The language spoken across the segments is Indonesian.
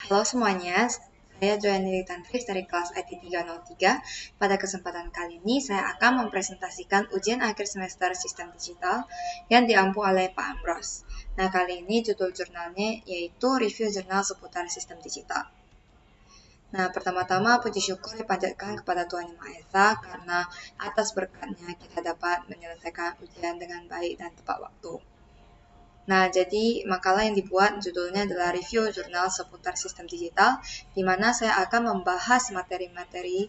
Halo semuanya, saya Joanny Tantris dari kelas IT 303. Pada kesempatan kali ini, saya akan mempresentasikan ujian akhir semester Sistem Digital yang diampu oleh Pak Amros. Nah, kali ini judul jurnalnya yaitu Review Jurnal Seputar Sistem Digital. Nah, pertama-tama puji syukur dipanjatkan kepada Tuhan Yang Maha Esa karena atas berkatnya kita dapat menyelesaikan ujian dengan baik dan tepat waktu. Nah, jadi makalah yang dibuat judulnya adalah Review Jurnal Seputar Sistem Digital, di mana saya akan membahas materi-materi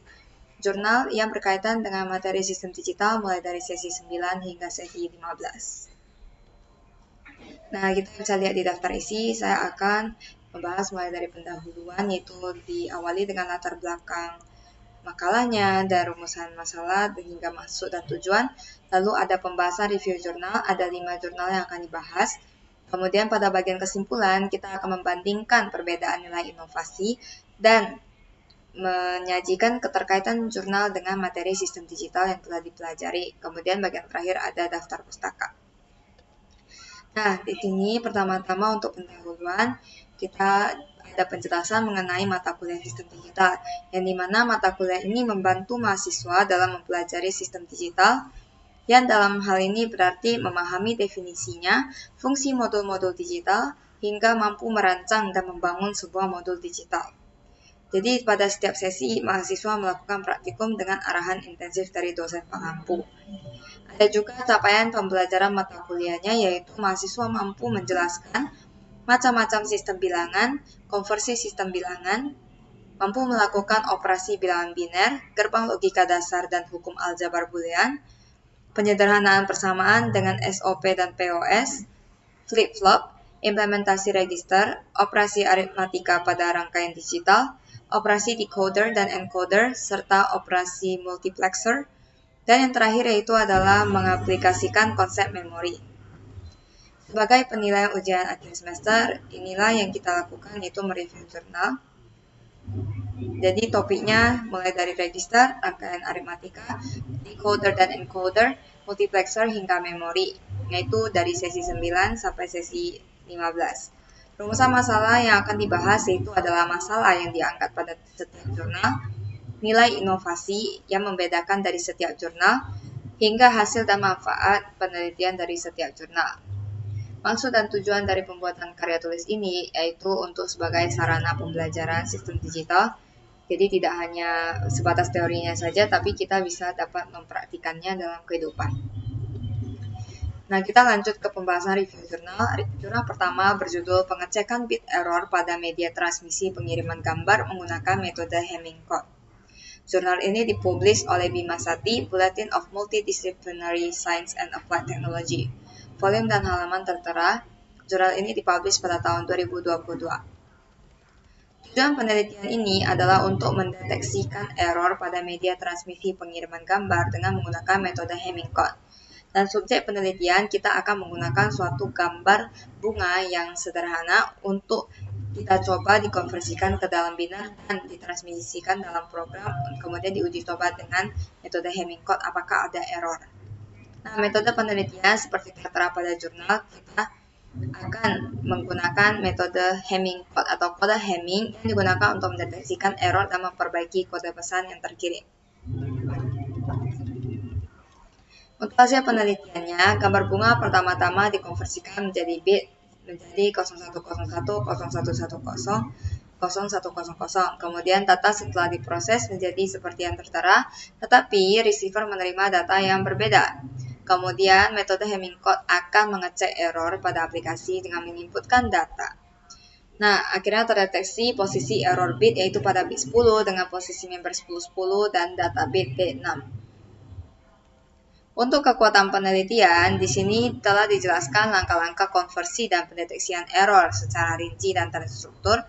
jurnal yang berkaitan dengan materi sistem digital mulai dari sesi 9 hingga sesi 15. Nah, kita bisa lihat di daftar isi, saya akan membahas mulai dari pendahuluan, yaitu diawali dengan latar belakang makalahnya dan rumusan masalah hingga maksud dan tujuan. Lalu ada pembahasan review jurnal, ada 5 jurnal yang akan dibahas. Kemudian pada bagian kesimpulan, kita akan membandingkan perbedaan nilai inovasi dan menyajikan keterkaitan jurnal dengan materi sistem digital yang telah dipelajari. Kemudian bagian terakhir ada daftar pustaka. Nah, di sini pertama-tama untuk pendahuluan, kita ada penjelasan mengenai mata kuliah sistem digital, yang dimana mata kuliah ini membantu mahasiswa dalam mempelajari sistem digital, yang dalam hal ini berarti memahami definisinya, fungsi modul-modul digital, hingga mampu merancang dan membangun sebuah modul digital. Jadi pada setiap sesi, mahasiswa melakukan praktikum dengan arahan intensif dari dosen pengampu. Ada juga capaian pembelajaran mata kuliahnya, yaitu mahasiswa mampu menjelaskan macam-macam sistem bilangan, konversi sistem bilangan, mampu melakukan operasi bilangan biner, gerbang logika dasar dan hukum aljabar boolean, penyederhanaan persamaan dengan SOP dan POS, flip-flop, implementasi register, operasi aritmatika pada rangkaian digital, operasi decoder dan encoder, serta operasi multiplexer, dan yang terakhir yaitu adalah mengaplikasikan konsep memori. Sebagai penilaian ujian akhir semester, inilah yang kita lakukan, yaitu mereview jurnal. Jadi topiknya mulai dari register, rangkaian aritmatika, decoder dan encoder, multiplexer hingga memori, yaitu dari sesi 9 sampai sesi 15. Rumusan masalah yang akan dibahas yaitu adalah masalah yang diangkat pada setiap jurnal, nilai inovasi yang membedakan dari setiap jurnal, hingga hasil dan manfaat penelitian dari setiap jurnal. Maksud dan tujuan dari pembuatan karya tulis ini yaitu untuk sebagai sarana pembelajaran sistem digital. Jadi tidak hanya sebatas teorinya saja, tapi kita bisa dapat mempraktikannya dalam kehidupan. Nah, kita lanjut ke pembahasan review jurnal. Jurnal pertama berjudul Pengecekan bit error pada media transmisi pengiriman gambar menggunakan metode Hamming code. Jurnal ini dipublish oleh Bima Sakti, Bulletin of Multidisciplinary Science and Applied Technology. Volume dan halaman tertera. Jurnal ini dipublish pada tahun 2022. Tujuan penelitian ini adalah untuk mendeteksikan error pada media transmisi pengiriman gambar dengan menggunakan metode Hamming code. Dan subjek penelitian kita akan menggunakan suatu gambar bunga yang sederhana untuk kita coba dikonversikan ke dalam biner dan ditransmisikan dalam program, kemudian diuji coba dengan metode Hamming code apakah ada error. Nah, metode penelitian seperti tertera pada jurnal, kita akan menggunakan metode Hamming code atau kode Hamming yang digunakan untuk mendeteksikan error dan memperbaiki kode pesan yang terkirim. Untuk hasil penelitiannya, gambar bunga pertama-tama dikonversikan menjadi bit menjadi 01010110, kemudian data setelah diproses menjadi seperti yang tertera, tetapi receiver menerima data yang berbeda. Kemudian metode Hamming code akan mengecek error pada aplikasi dengan menginputkan data. Nah, akhirnya terdeteksi posisi error bit yaitu pada bit 10 dengan posisi member 1010 dan data bit B6. Untuk kekuatan penelitian, di sini telah dijelaskan langkah-langkah konversi dan pendeteksian error secara rinci dan terstruktur,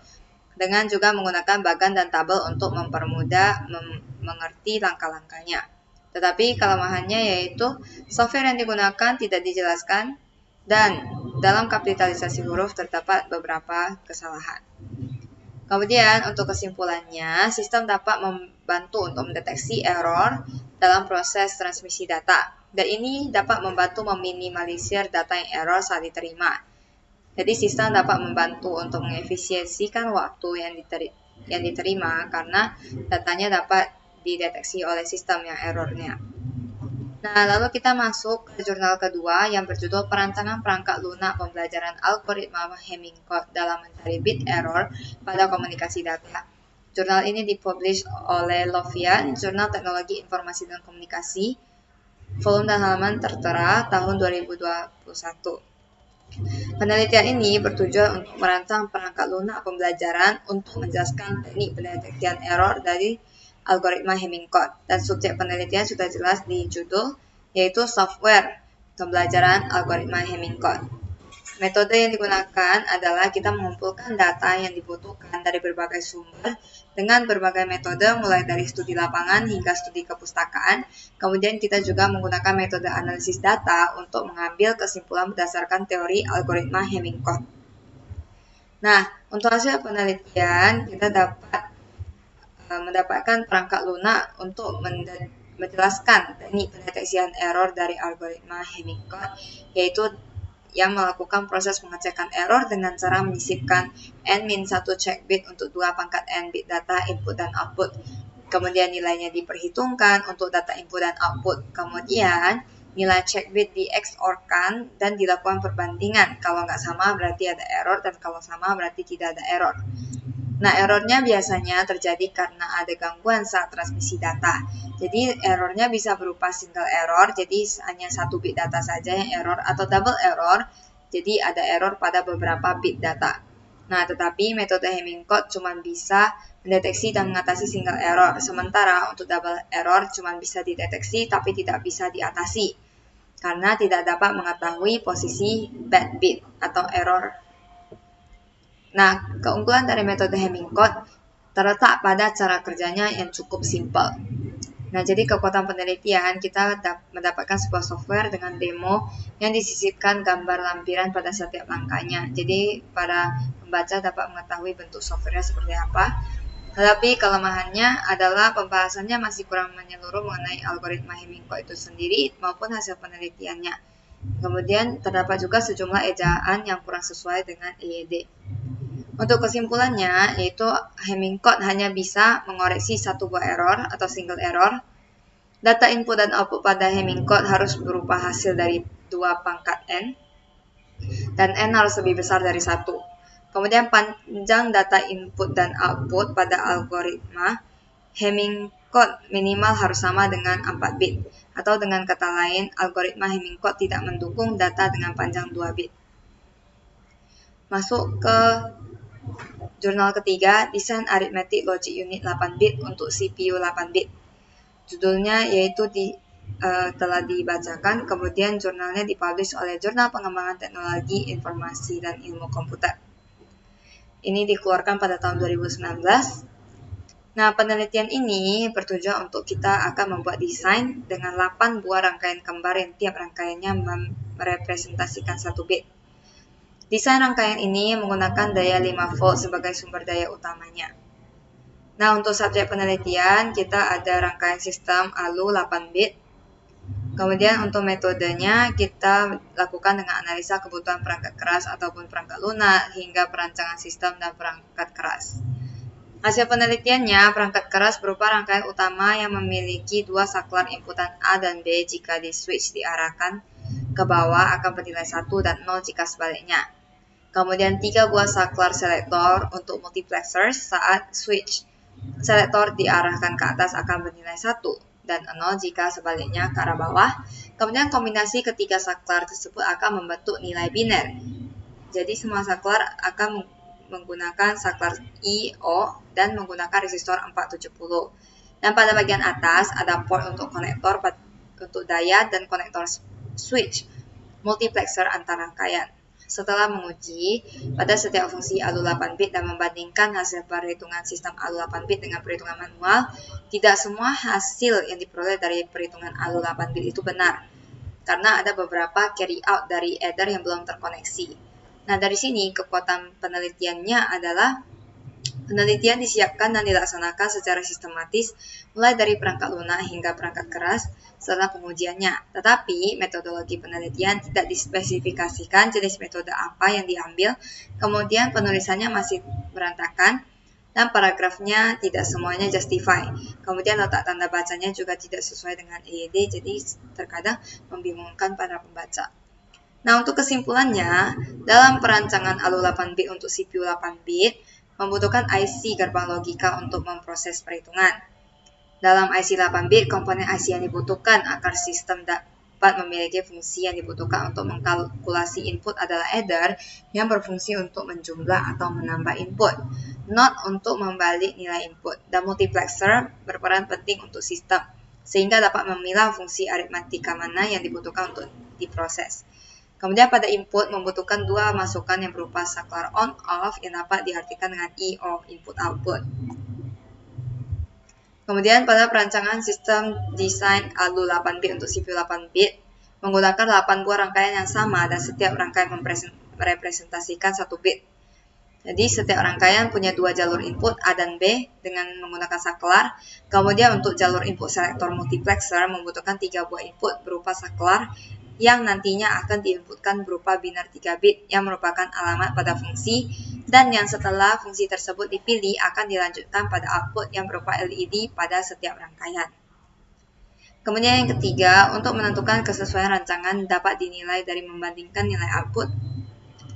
dengan juga menggunakan bagan dan tabel untuk mempermudah mengerti langkah-langkahnya. Tetapi kelemahannya yaitu software yang digunakan tidak dijelaskan dan dalam kapitalisasi huruf terdapat beberapa kesalahan. Kemudian untuk kesimpulannya, sistem dapat membantu untuk mendeteksi error dalam proses transmisi data, dan ini dapat membantu meminimalisir data yang error saat diterima. Jadi sistem dapat membantu untuk mengefisiensikan waktu yang diterima karena datanya dapat dideteksi oleh sistem yang errornya. Nah, lalu kita masuk ke jurnal kedua yang berjudul Perancangan Perangkat Lunak Pembelajaran Algoritma Hamming Code dalam Mencari Bit Error pada Komunikasi Data. Jurnal ini dipublish oleh Lovian, Jurnal Teknologi Informasi dan Komunikasi, volume dan halaman tertera tahun 2021. Penelitian ini bertujuan untuk merancang perangkat lunak pembelajaran untuk menjelaskan teknik pendeteksian error dari algoritma Hamming Code, dan subjek penelitian sudah jelas di judul, yaitu software pembelajaran algoritma Hamming Code. Metode yang digunakan adalah kita mengumpulkan data yang dibutuhkan dari berbagai sumber dengan berbagai metode mulai dari studi lapangan hingga studi kepustakaan. Kemudian kita juga menggunakan metode analisis data untuk mengambil kesimpulan berdasarkan teori algoritma Hamming Code. Nah, untuk hasil penelitian kita dapat mendapatkan perangkat lunak untuk menjelaskan teknik pendeteksian error dari algoritma Hamming Code, yaitu yang melakukan proses pengecekan error dengan cara menyisipkan n-1 check bit untuk 2 pangkat n bit data input dan output. Kemudian nilainya diperhitungkan untuk data input dan output. Kemudian nilai check bit di XOR-kan dan dilakukan perbandingan. Kalau nggak sama berarti ada error, dan kalau sama berarti tidak ada error. Nah, errornya biasanya terjadi karena ada gangguan saat transmisi data. Jadi, errornya bisa berupa single error, jadi hanya 1 bit data saja yang error, atau double error, jadi ada error pada beberapa bit data. Nah, tetapi metode Hamming Code cuma bisa mendeteksi dan mengatasi single error, sementara untuk double error cuma bisa dideteksi tapi tidak bisa diatasi, karena tidak dapat mengetahui posisi bad bit atau error. Nah, keunggulan dari metode Hamming Code terletak pada cara kerjanya yang cukup simpel. Nah, jadi kekuatan penelitian kita mendapatkan sebuah software dengan demo yang disisipkan gambar lampiran pada setiap langkahnya. Jadi, para pembaca dapat mengetahui bentuk softwarenya seperti apa. Tetapi kelemahannya adalah pembahasannya masih kurang menyeluruh mengenai algoritma Hamming Code itu sendiri maupun hasil penelitiannya. Kemudian terdapat juga sejumlah ejaan yang kurang sesuai dengan EYD. Untuk kesimpulannya, yaitu Hamming Code hanya bisa mengoreksi satu buah error atau single error. Data input dan output pada Hamming Code harus berupa hasil dari 2 pangkat n, dan n harus lebih besar dari 1. Kemudian panjang data input dan output pada algoritma Hamming Code minimal harus sama dengan 4 bit. Atau dengan kata lain, algoritma Hamming Code tidak mendukung data dengan panjang 2 bit. Masuk ke jurnal ketiga, Desain Arithmetic Logic Unit 8 bit untuk CPU 8 bit. Judulnya yaitu telah dibacakan, kemudian jurnalnya dipublish oleh Jurnal Pengembangan Teknologi Informasi dan Ilmu Komputer. Ini dikeluarkan pada tahun 2019. Nah, penelitian ini bertujuan untuk kita akan membuat desain dengan 8 buah rangkaian kembar yang tiap rangkaiannya merepresentasikan 1 bit. Desain rangkaian ini menggunakan daya 5 volt sebagai sumber daya utamanya. Nah, untuk subjek penelitian kita ada rangkaian sistem ALU 8 bit. Kemudian untuk metodenya kita lakukan dengan analisa kebutuhan perangkat keras ataupun perangkat lunak hingga perancangan sistem dan perangkat keras. Hasil penelitiannya, perangkat keras berupa rangkaian utama yang memiliki 2 saklar inputan A dan B jika di switch diarahkan ke bawah akan bernilai 1 dan 0 jika sebaliknya. Kemudian 3 buah saklar selektor untuk multiplexers saat switch selektor diarahkan ke atas akan bernilai 1 dan 0 jika sebaliknya ke arah bawah. Kemudian kombinasi ketiga saklar tersebut akan membentuk nilai biner. Jadi semua saklar akan menggunakan saklar I, O, dan menggunakan resistor 470. Dan pada bagian atas ada port untuk konektor untuk daya dan konektor switch multiplexer antar rangkaian. Setelah menguji pada setiap fungsi ALU 8 bit dan membandingkan hasil perhitungan sistem ALU 8 bit dengan perhitungan manual, tidak semua hasil yang diperoleh dari perhitungan ALU 8 bit itu benar, karena ada beberapa carry out dari adder yang belum terkoneksi. Nah, dari sini kekuatan penelitiannya adalah Penelitian disiapkan dan dilaksanakan secara sistematis, mulai dari perangkat lunak hingga perangkat keras setelah pengujiannya. Tetapi, metodologi penelitian tidak dispesifikasikan jenis metode apa yang diambil, kemudian penulisannya masih berantakan, dan paragrafnya tidak semuanya justify. Kemudian letak tanda bacanya juga tidak sesuai dengan EYD, jadi terkadang membingungkan para pembaca. Nah, untuk kesimpulannya, dalam perancangan ALU 8-bit untuk CPU 8-bit, membutuhkan IC gerbang logika untuk memproses perhitungan. Dalam IC 8-bit, komponen IC yang dibutuhkan agar sistem dapat memiliki fungsi yang dibutuhkan untuk mengkalkulasi input adalah adder yang berfungsi untuk menjumlah atau menambah input, not untuk membalik nilai input, dan multiplexer berperan penting untuk sistem, sehingga dapat memilah fungsi aritmatika mana yang dibutuhkan untuk diproses. Kemudian pada input membutuhkan dua masukan yang berupa saklar on-off yang dapat diartikan dengan EO, input-output. Kemudian pada perancangan sistem desain ALU 8-bit untuk CPU 8-bit menggunakan 8 buah rangkaian yang sama dan setiap rangkaian merepresentasikan 1 bit. Jadi setiap rangkaian punya dua jalur input A dan B dengan menggunakan saklar. Kemudian untuk jalur input selector multiplexer membutuhkan 3 buah input berupa saklar yang nantinya akan diinputkan berupa binar 3 bit yang merupakan alamat pada fungsi, dan yang setelah fungsi tersebut dipilih akan dilanjutkan pada output yang berupa LED pada setiap rangkaian. Kemudian yang ketiga, untuk menentukan kesesuaian rancangan dapat dinilai dari membandingkan nilai output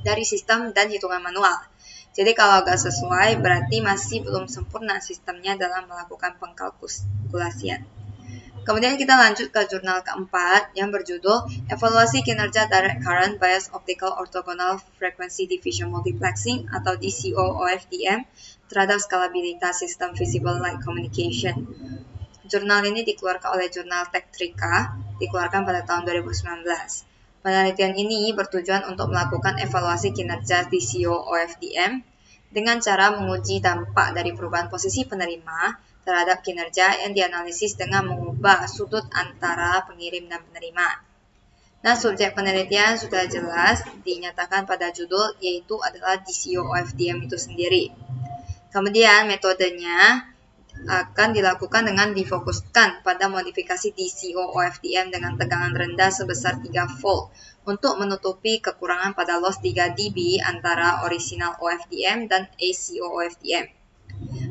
dari sistem dan hitungan manual. Jadi kalau agak sesuai berarti masih belum sempurna sistemnya dalam melakukan pengkalkulasian. Kemudian kita lanjut ke jurnal keempat yang berjudul Evaluasi Kinerja Direct Current Bias Optical Orthogonal Frequency Division Multiplexing atau DCO-OFDM terhadap skalabilitas sistem Visible Light Communication. Jurnal ini dikeluarkan oleh jurnal Tektrika, dikeluarkan pada tahun 2019. Penelitian ini bertujuan untuk melakukan evaluasi kinerja DCO-OFDM dengan cara menguji dampak dari perubahan posisi penerima terhadap kinerja yang dianalisis dengan mengubah sudut antara pengirim dan penerima. Nah, subjek penelitian sudah jelas dinyatakan pada judul, yaitu adalah DCO-OFDM itu sendiri. Kemudian metodenya akan dilakukan dengan difokuskan pada modifikasi DCO-OFDM dengan tegangan rendah sebesar 3 volt untuk menutupi kekurangan pada loss 3 dB antara original OFDM dan ACO-OFDM.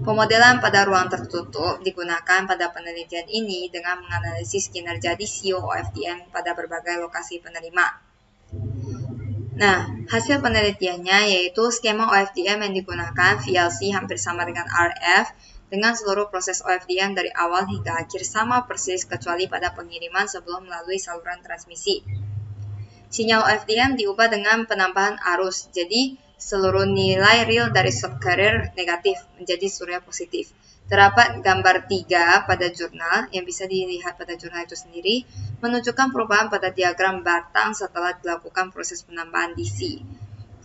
Pemodelan pada ruang tertutup digunakan pada penelitian ini dengan menganalisis kinerja DCO-OFDM pada berbagai lokasi penerima. Nah, hasil penelitiannya yaitu skema OFDM yang digunakan VLC hampir sama dengan RF dengan seluruh proses OFDM dari awal hingga akhir sama persis kecuali pada pengiriman sebelum melalui saluran transmisi. Sinyal OFDM diubah dengan penambahan arus, jadi seluruh nilai real dari subcarrier negatif menjadi surya positif. Terdapat gambar 3 pada jurnal yang bisa dilihat pada jurnal itu sendiri, menunjukkan perubahan pada diagram batang setelah dilakukan proses penambahan DC.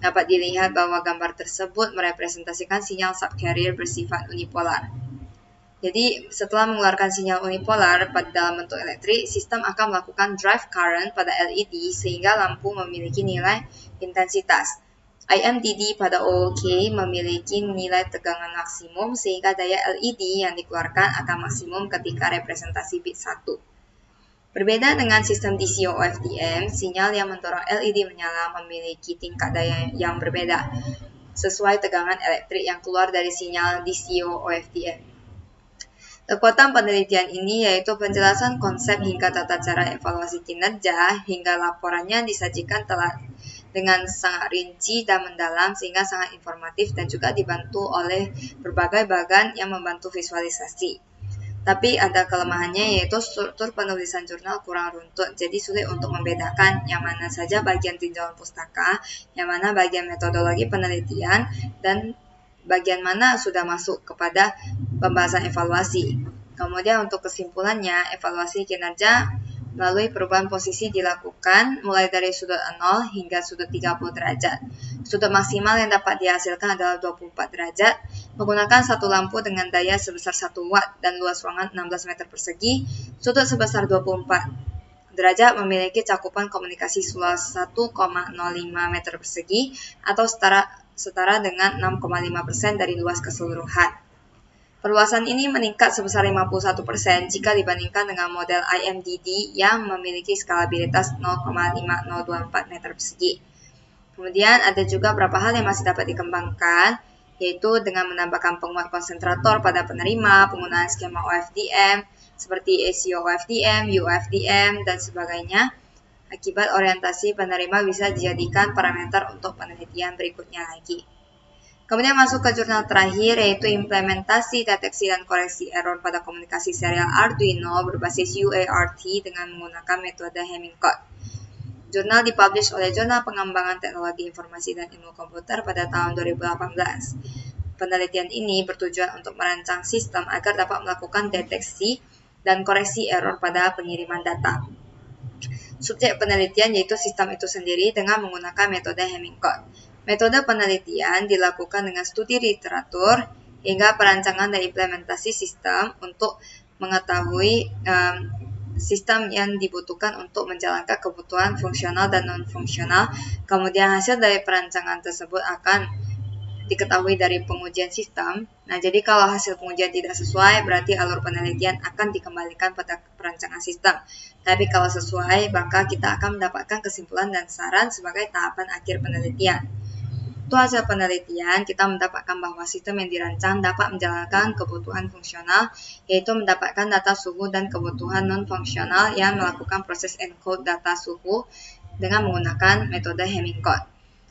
Dapat dilihat bahwa gambar tersebut merepresentasikan sinyal subcarrier bersifat unipolar. Jadi, setelah mengeluarkan sinyal unipolar pada dalam bentuk elektrik, sistem akan melakukan drive current pada LED sehingga lampu memiliki nilai intensitas. IMDD pada OOK memiliki nilai tegangan maksimum sehingga daya LED yang dikeluarkan akan maksimum ketika representasi bit 1. Berbeda dengan sistem DCO-OFDM, sinyal yang mendorong LED menyala memiliki tingkat daya yang berbeda sesuai tegangan elektrik yang keluar dari sinyal DCO-OFDM. Kekuatan penelitian ini yaitu penjelasan konsep hingga tata cara evaluasi kinerja hingga laporannya disajikan telah dengan sangat rinci dan mendalam sehingga sangat informatif dan juga dibantu oleh berbagai bagan yang membantu visualisasi. Tapi ada kelemahannya yaitu struktur penulisan jurnal kurang runtut, jadi sulit untuk membedakan yang mana saja bagian tinjauan pustaka, yang mana bagian metodologi penelitian, dan bagian mana sudah masuk kepada pembahasan evaluasi. Kemudian untuk kesimpulannya, evaluasi kinerja melalui perubahan posisi dilakukan mulai dari sudut 0 hingga sudut 30 derajat. Sudut maksimal yang dapat dihasilkan adalah 24 derajat, menggunakan satu lampu dengan daya sebesar 1 watt dan luas ruangan 16 meter persegi. Sudut sebesar 24 derajat memiliki cakupan komunikasi seluas 1,05 meter persegi atau setara setara dengan 6,5% dari luas keseluruhan. Perluasan ini meningkat sebesar 51% jika dibandingkan dengan model IMDD yang memiliki skalabilitas 0,5024 meter persegi. Kemudian ada juga beberapa hal yang masih dapat dikembangkan, yaitu dengan menambahkan penguat konsentrator pada penerima, penggunaan skema OFDM, seperti ACO OFDM, UOFDM, dan sebagainya. Akibat orientasi penerima bisa dijadikan parameter untuk penelitian berikutnya lagi. Kemudian masuk ke jurnal terakhir, yaitu implementasi deteksi dan koreksi error pada komunikasi serial Arduino berbasis UART dengan menggunakan metode Hamming code. Jurnal dipublish oleh Jurnal Pengembangan Teknologi Informasi dan Ilmu Komputer pada tahun 2018. Penelitian ini bertujuan untuk merancang sistem agar dapat melakukan deteksi dan koreksi error pada pengiriman data. Subjek penelitian yaitu sistem itu sendiri dengan menggunakan metode Hamming code. Metode penelitian dilakukan dengan studi literatur hingga perancangan dan implementasi sistem untuk mengetahui sistem yang dibutuhkan untuk menjalankan kebutuhan fungsional dan non-fungsional. Kemudian hasil dari perancangan tersebut akan diketahui dari pengujian sistem. Nah, jadi kalau hasil pengujian tidak sesuai, berarti alur penelitian akan dikembalikan pada perancangan sistem. Tapi kalau sesuai, maka kita akan mendapatkan kesimpulan dan saran sebagai tahapan akhir penelitian. Untuk hasil penelitian, kita mendapatkan bahwa sistem yang dirancang dapat menjalankan kebutuhan fungsional, yaitu mendapatkan data suhu dan kebutuhan non-fungsional yang melakukan proses encode data suhu dengan menggunakan metode Hamming code.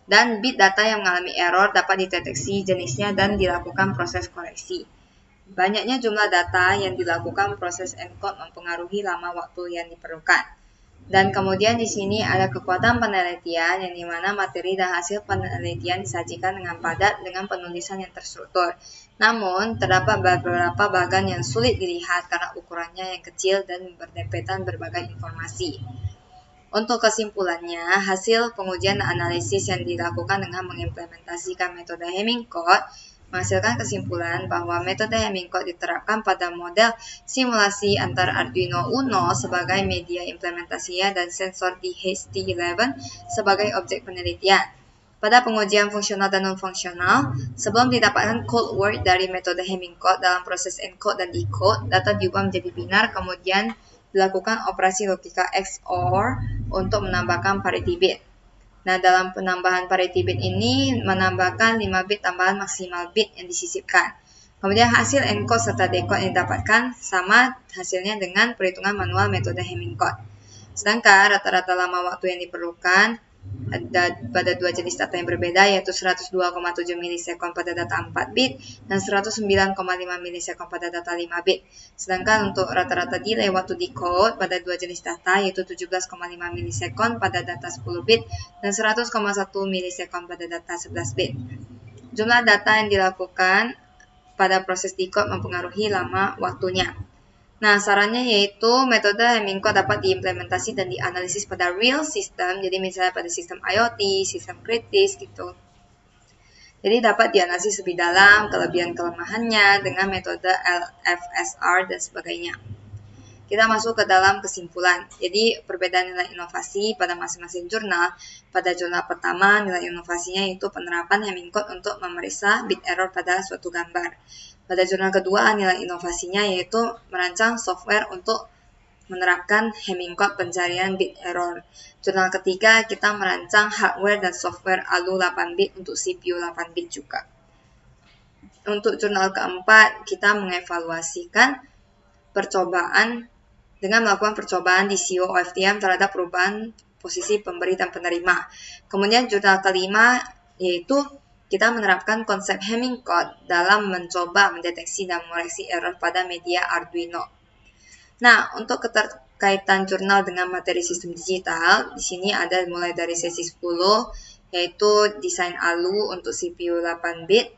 Dan bit data yang mengalami error dapat dideteksi jenisnya dan dilakukan proses koreksi. Banyaknya jumlah data yang dilakukan proses encode mempengaruhi lama waktu yang diperlukan. Dan kemudian di sini ada kekuatan penelitian yang dimana materi dan hasil penelitian disajikan dengan padat dengan penulisan yang terstruktur. Namun, terdapat beberapa bagian yang sulit dilihat karena ukurannya yang kecil dan berdempetan berbagai informasi. Untuk kesimpulannya, hasil pengujian dan analisis yang dilakukan dengan mengimplementasikan metode Hamming code menghasilkan kesimpulan bahwa metode Hamming code diterapkan pada model simulasi antara Arduino Uno sebagai media implementasinya dan sensor DHT11 sebagai objek penelitian. Pada pengujian fungsional dan non-fungsional, sebelum didapatkan code word dari metode Hamming code dalam proses encode dan decode, data diubah menjadi binar, kemudian dilakukan operasi logika XOR untuk menambahkan parity bit. Nah, dalam penambahan parity bit ini menambahkan 5 bit tambahan maksimal bit yang disisipkan. Kemudian hasil encode serta decode yang didapatkan sama hasilnya dengan perhitungan manual metode Hamming code. Sedangkan rata-rata lama waktu yang diperlukan pada dua jenis data yang berbeda, yaitu 102,7 milisekund pada data 4 bit dan 109,5 milisekund pada data 5 bit. Sedangkan untuk rata-rata delay waktu decode pada dua jenis data, yaitu 17,5 milisekund pada data 10 bit dan 100,1 milisekund pada data 11 bit. Jumlah data yang dilakukan pada proses decode mempengaruhi lama waktunya. Nah, sarannya yaitu metode Hamming code dapat diimplementasi dan dianalisis pada real system, jadi misalnya pada sistem IoT, sistem kritis gitu. Jadi dapat dianalisis lebih dalam kelebihan kelemahannya dengan metode LFSR dan sebagainya. Kita masuk ke dalam kesimpulan. Jadi perbedaan nilai inovasi pada masing-masing jurnal. Pada jurnal pertama, nilai inovasinya yaitu penerapan Hamming code untuk memeriksa bit error pada suatu gambar. Pada jurnal kedua, nilai inovasinya yaitu merancang software untuk menerapkan Hamming code pencarian bit error. Jurnal ketiga, kita merancang hardware dan software ALU 8 bit untuk CPU 8 bit juga. Untuk jurnal keempat, kita mengevaluasikan percobaan dengan melakukan percobaan di CO OFDM terhadap perubahan posisi pemberi dan penerima. Kemudian jurnal kelima yaitu kita menerapkan konsep Hamming code dalam mencoba mendeteksi dan mengoreksi error pada media Arduino. Nah, untuk keterkaitan jurnal dengan materi sistem digital, di sini ada mulai dari sesi 10, yaitu desain ALU untuk CPU 8 bit,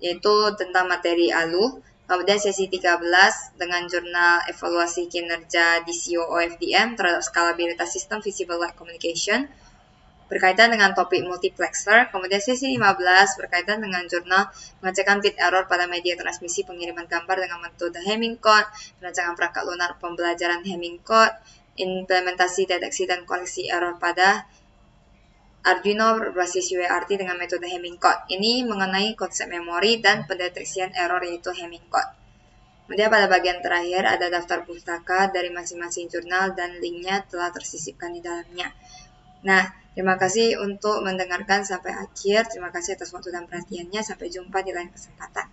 yaitu tentang materi ALU. Kemudian sesi 13 dengan jurnal evaluasi kinerja DCO OFDM terhadap skalabilitas sistem Visible Light Communication berkaitan dengan topik multiplexer. Kemudian sesi 15 berkaitan dengan jurnal mengecekkan bit error pada media transmisi pengiriman gambar dengan metode Hamming code, perancangan perangkat lunak pembelajaran Hamming code, implementasi deteksi dan koreksi error pada Arduino berbasis UART dengan metode Hamming code. Ini mengenai konsep memori dan pendeteksian error yaitu Hamming code. Kemudian pada bagian terakhir ada daftar pustaka dari masing-masing jurnal dan linknya telah tersisipkan di dalamnya. Nah, terima kasih untuk mendengarkan sampai akhir. Terima kasih atas waktu dan perhatiannya. Sampai jumpa di lain kesempatan.